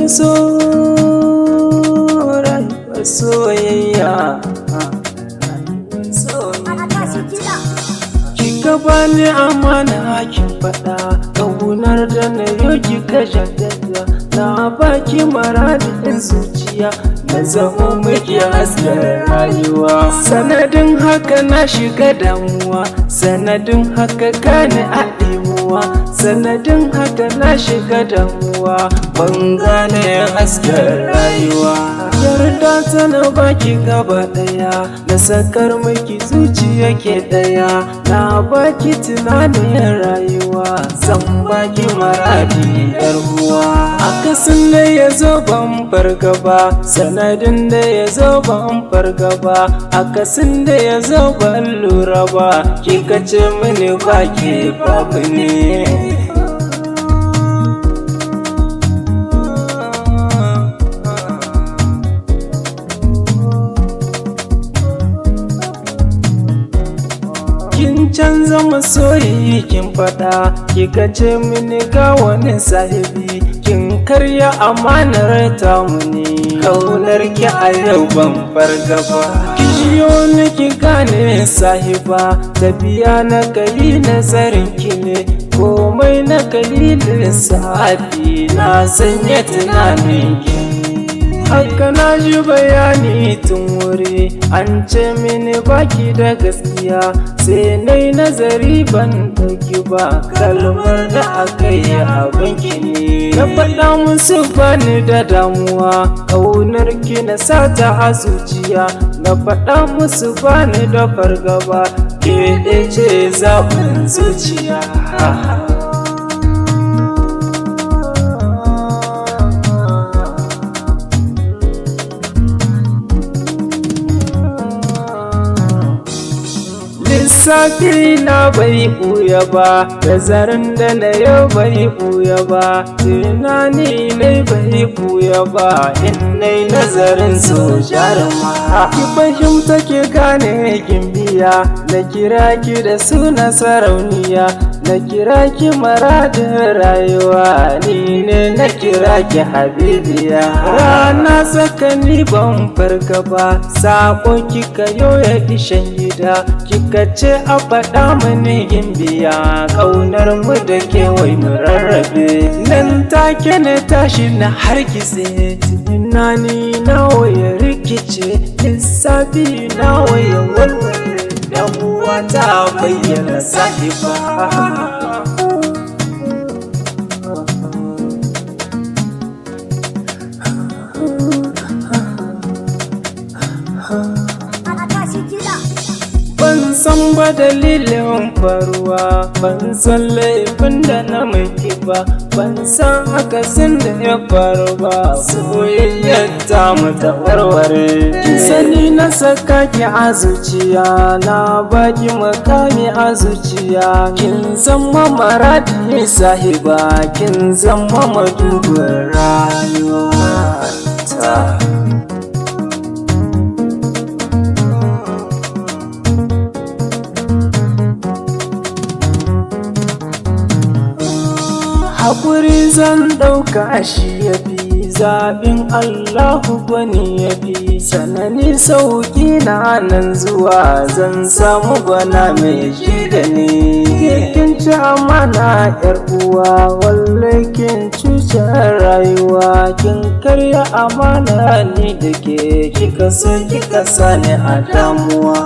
so rayuwar soyayya. Kika bani amana kin faɗa, ƙaunar da na yau kika jaddada. Na baki maradin zuciya, na zama miki hasken rayuwa. Sanadin haka na shiga damuwa, sanadin haka gane a ɗimuwa. Sanadin haka na shiga damuwa, ban gane hasken rayuwa. Yarda tana baki gaba ɗaya, na sakar miki zuciya ke ɗaya. Na baki tunanin rayuwa, zan baki maradi yar uwa. Akasin da ya zo ban fargaba, sanadin da ya zo ban fargaba. Akasin da ya zo ban lura ba, kika ce mini baki babu ne. Kin canza masoyi kin faɗa, kika ce mini ga wani sahibi. Kin karya amanar tamu ne, kaunar ki a yau ban fargaba. Kishiyo ni ki gane sahiba, tafiya na kali nazarin ki ne. Komai na kalilin sahabi, na sanya tunanin ki. Haka na ji bayani tun wuri, an ce mini baki da gaskiya. Sai nai nazari ban ɗauki ba, kalmar da aka yi abinki ne. Na faɗa musu bani da damuwa, ƙaunar ki na sata a zuciya. Na faɗa musu bani da fargaba, ke ɗaya ce zaɓin zuciya. Lissafi na bai ɓuya ba, nazarin da na yau bai ɓuya ba. Tunani ne bai ɓuya ba, in nai nazarin so jaruma. Ki fahimta ki gane gimbiya, na kira ki da suna sarauniya. Na kira ki maradin rayuwa, ni ne na kira ki habibiya. Rana tsakani ban farka ba, saƙo kika yo ya ishan gida. Kika ce a faɗa mini gimbiya, ƙaunar mu da kewai mu rarrabe. Nan take na tashi na hargitse, tunani na waya rikice. Lissafi na waya walwale, damuwa ta bayyana sahiba. Ban san ba dalilin faruwa, ban san laifin da na miki ba. Ban san akasin da ya faru ba, soyayyar ta mu ta warware. Kin sani na saka ki a zuciya, na baki makami a zuciya. Kin zama maradi sahiba, kin zama madubin rayuwa ta. Haƙuri zan ɗauka shi ya fi, zaɓin Allahu gwani ya fi. Sanani sauƙi na nan zuwa, zan samu bana mai ji da ni. Kin ci amana ƴar uwa, wallahi kin cuce rayuwa. Kin karya amana ni da ke, kika so kika sani a damuwa.